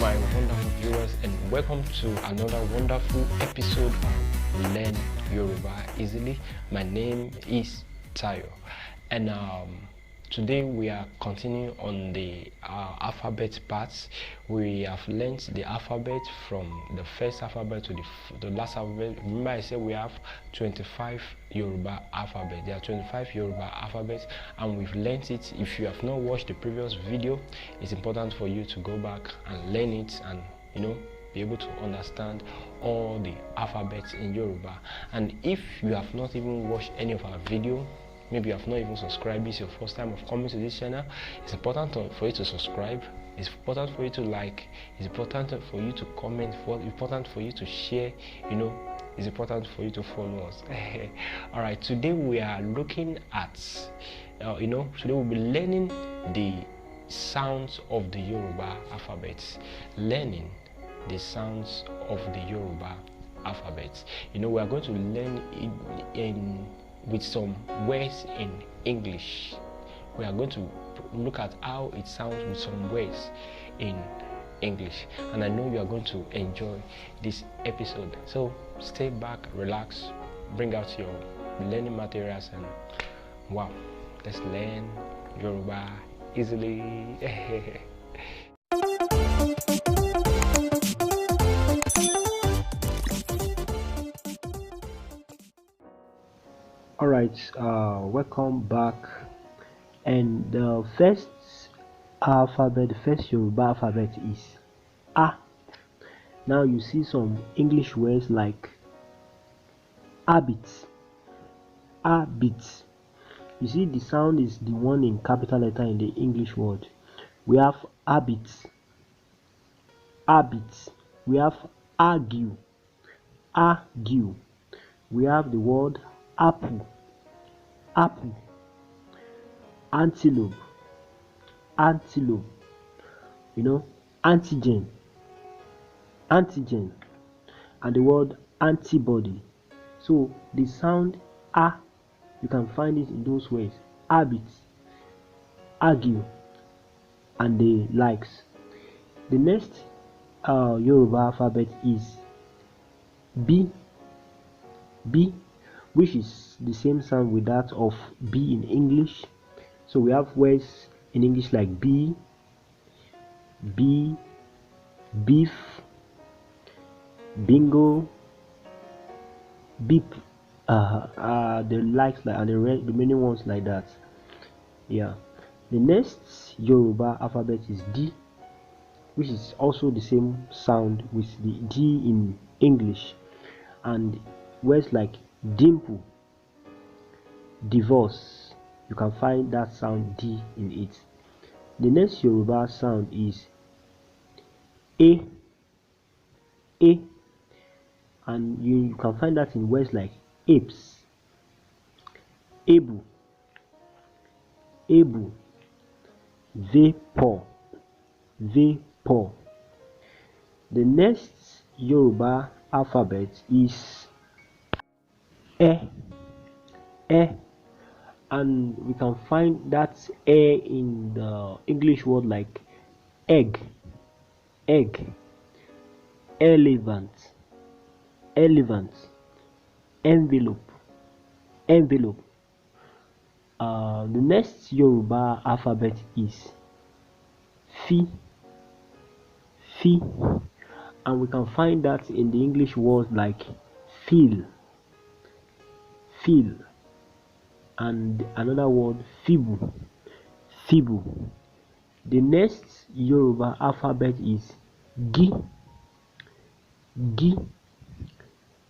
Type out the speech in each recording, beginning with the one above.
my wonderful viewers, and welcome to another wonderful episode of Learn Yoruba Easily. My name is Tayo, and today we are continuing on the alphabet parts. We have learned the alphabet from the first alphabet to the last alphabet. Remember I said we have 25 Yoruba alphabet. There are 25 Yoruba alphabets, and we've learned it. If you have not watched the previous video, it's important for you to go back and learn it, and be able to understand all the alphabets in Yoruba. And if you have not even watched any of our video, maybe you have not even subscribed, it's your first time of coming to this channel, it's important for you to subscribe, it's important for you to like, it's important for you to comment, it's important for you to share, it's important for you to follow us. All right, today we are looking at today we'll be learning the sounds of the Yoruba alphabets, learning the sounds of the Yoruba alphabets. We are going to learn with some words in English. We are going to look at how it sounds with some words in English, and I know you are going to enjoy this episode. So stay back, relax, bring out your learning materials, and wow, let's learn Yoruba easily. Alright, welcome back. And the first alphabet, the first Yoruba alphabet is A. Now you see some English words like habit. Habit. You see the sound is the one in capital letter in the English word. We have habit. Habit. We have argue. Argue. We have the word apple. Apple. Antelope. Antelope. Antigen. Antigen. And the word antibody. So the sound A, you can find it in those words: habit, argue, and the likes. The next Yoruba alphabet is B. B, which is the same sound with that of B in English. So we have words in English like bee, beef, bingo, beep, the likes like, and the remaining ones like that. Yeah. The next Yoruba alphabet is D, which is also the same sound with the D in English, and words like dimple, divorce, you can find that sound D in it. The next Yoruba sound is A, and you can find that in words like apes, able, vapor. The next Yoruba alphabet is and we can find that in the English word like egg, elephant, envelope. The next Yoruba alphabet is Fi, and we can find that in the English words like feel, and another word feeble. The next Yoruba alphabet is Gi,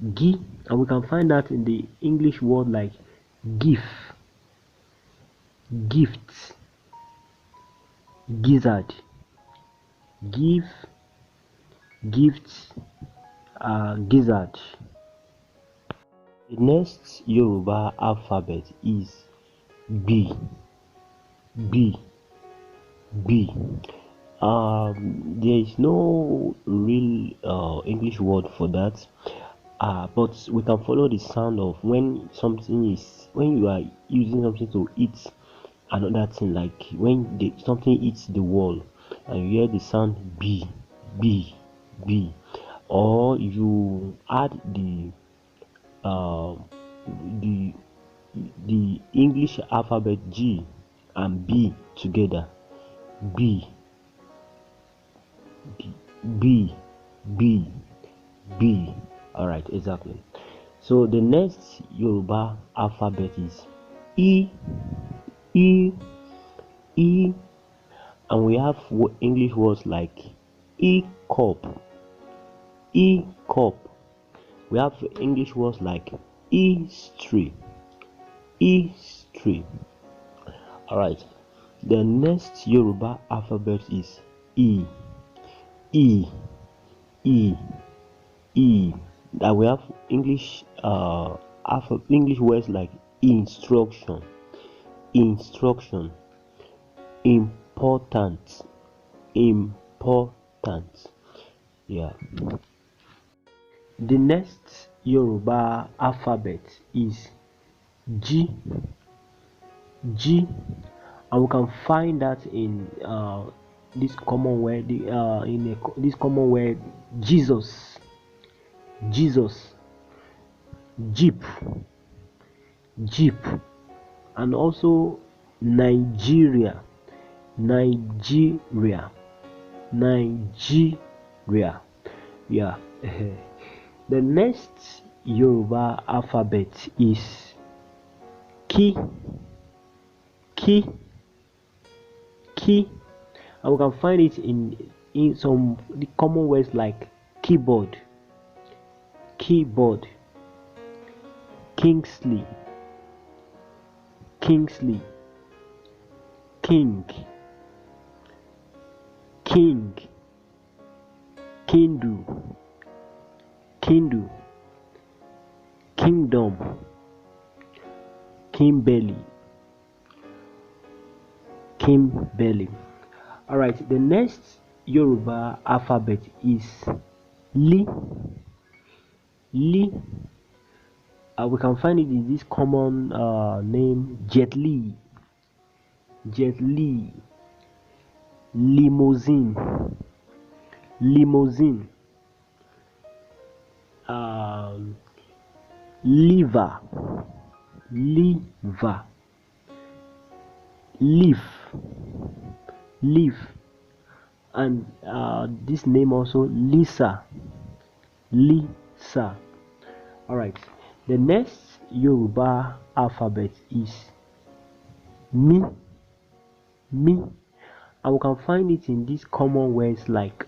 and we can find that in the English word like gift, gizzard, gizzard. The next Yoruba alphabet is B. There is no real English word for that, but we can follow the sound of when you are using something to eat another thing, like when something eats the wall and you hear the sound B. B, B. Or you add um the the English alphabet G and B together. B, B, B, B. All right, exactly. So the next Yoruba alphabet is E, E, E, and we have English words like E cup, E cup. We have English words like history, history. All right. The next Yoruba alphabet is E, E, E, E. That we have English words like instruction, instruction, important, important. Yeah. The next Yoruba alphabet is G, G, and we can find that in this common word, this common word Jesus, Jesus, Jeep, Jeep, and also Nigeria, Nigeria, Nigeria. Yeah. The next Yoruba alphabet is Ki, Ki, Ki, and we can find it in some the common words like keyboard, keyboard, Kingsley, Kingsley, King, King, Kindu, Kindu, Kingdom, Kimberly, Kimberly. All right, the next Yoruba alphabet is Li, Li. We can find it in this common name Jet Li, Jet Li, limousine, limousine, liver, liver, leaf, leaf, and this name also Lisa, Lisa. All right, the next Yoruba alphabet is Mi, Mi, and we can find it in these common words like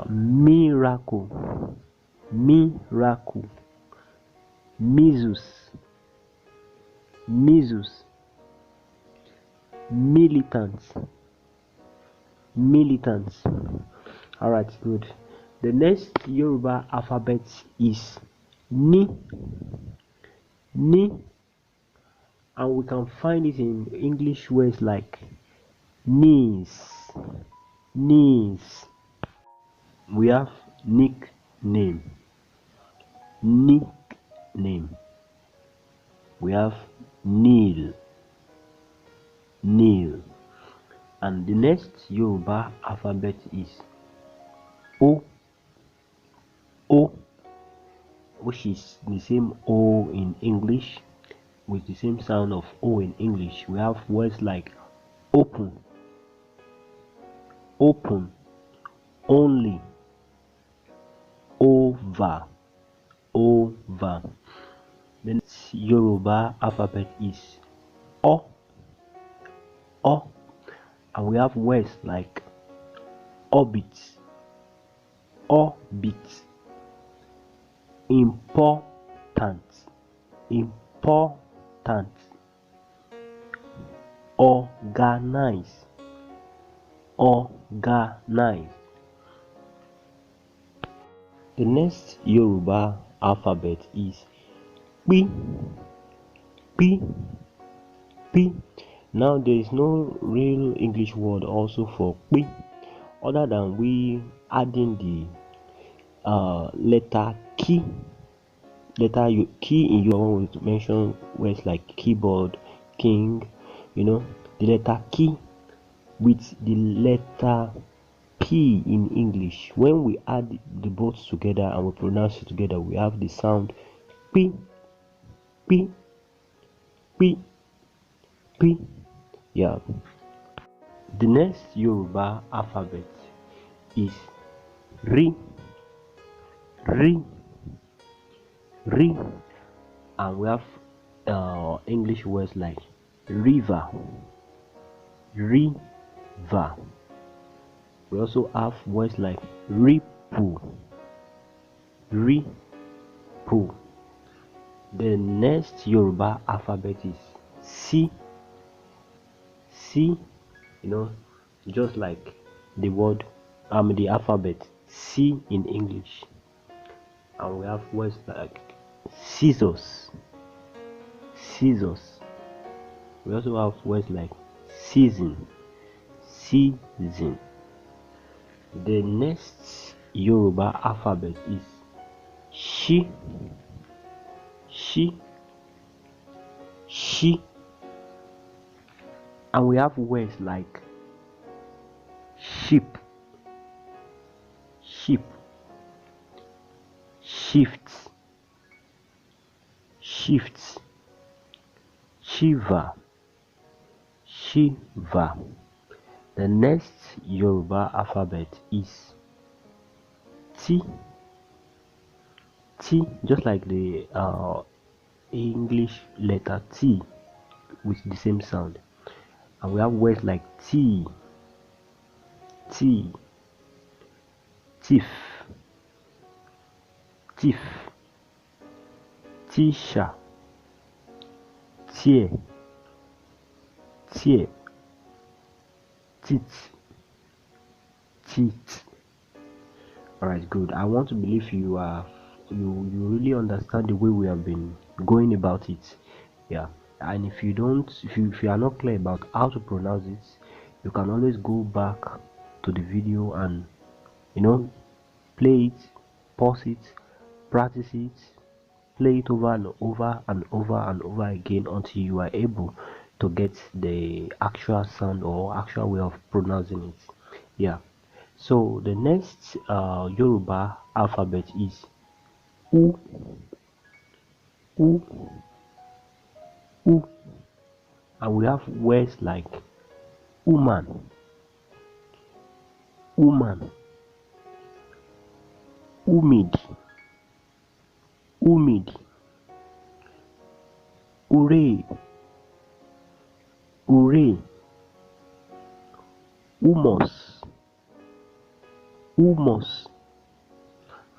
miracle, miracle, measles, measles, militants, militants. All right, good. The next Yoruba alphabet is Ni, Ni, and we can find it in English words like knees, knees. We have nickname, nickname. We have kneel, kneel. And the next Yoruba alphabet is O, O, which is the same O in English with the same sound of O in English. We have words like open, open, only, over, over. The next Yoruba alphabet is O, O, and we have words like orbit, orbit, important, important, organize, organize. The next Yoruba alphabet is P, P, P. Now there is no real English word also for P other than we adding the letter key. Letter key in your one will mention words like keyboard, king, the letter key with the letter P. key in English. When we add the both together and we pronounce it together, we have the sound P, P, P, P. Yeah. The next Yoruba alphabet is Ri, Ri, Ri, and we have English words like river, river. We also have words like ripu, ripu. The next Yoruba alphabet is C, C. Just like the word, the alphabet C in English. And we have words like scissors, scissors. We also have words like season, season. The next Yoruba alphabet is Shi, Shi, Shi. And we have words like sheep, sheep, shift, shift, shiva, shiva. The next Yoruba alphabet is T, T, just like the English letter T with the same sound. And we have words like tea, tea, tiff, tiff, tisha, tie, tie, tit, tit. Alright, good. I want to believe you really understand the way we have been going about it. Yeah. And if you are not clear about how to pronounce it, you can always go back to the video and play it, pause it, practice it, play it over and over and over and over again until you are able to get the actual sound or actual way of pronouncing it. Yeah. So the next Yoruba alphabet is U, U, U, and we have words like woman, woman, umid, umid, ure, ure, umos, umos,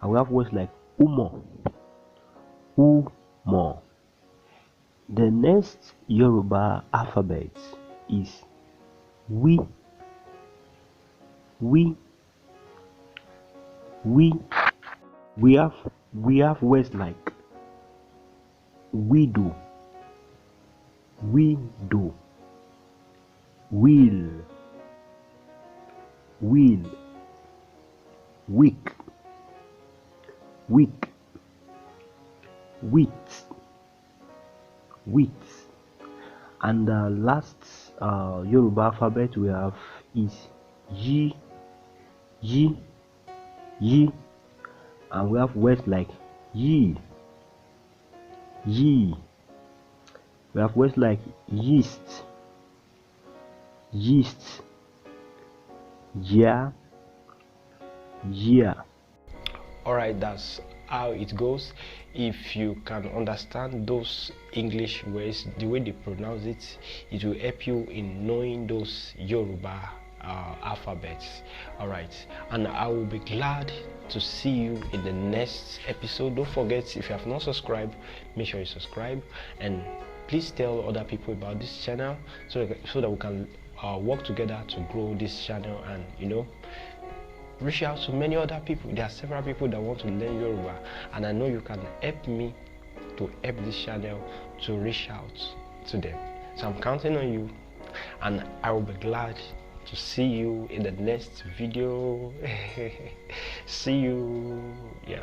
and we have words like umo, umo. The next Yoruba alphabet is we, we, we. We have words like widow, widow, will, will, week, week, wheat, wheat. And the last Yoruba alphabet we have is Yi, Yi, Yi. And we have words like ye, ye. We have words like yeast, yeast, yeah, yeah. Alright, that's how it goes. If you can understand those English words, the way they pronounce it, it will help you in knowing those Yoruba alphabets. Alright, and I will be glad to see you in the next episode. Don't forget, if you have not subscribed, make sure you subscribe, and please tell other people about this channel so that we can work together to grow this channel and reach out to many other people. There are several people that want to learn Yoruba, and I know you can help me to help this channel to reach out to them. So I'm counting on you, and I will be glad to see you in the next video. See you. Yeah.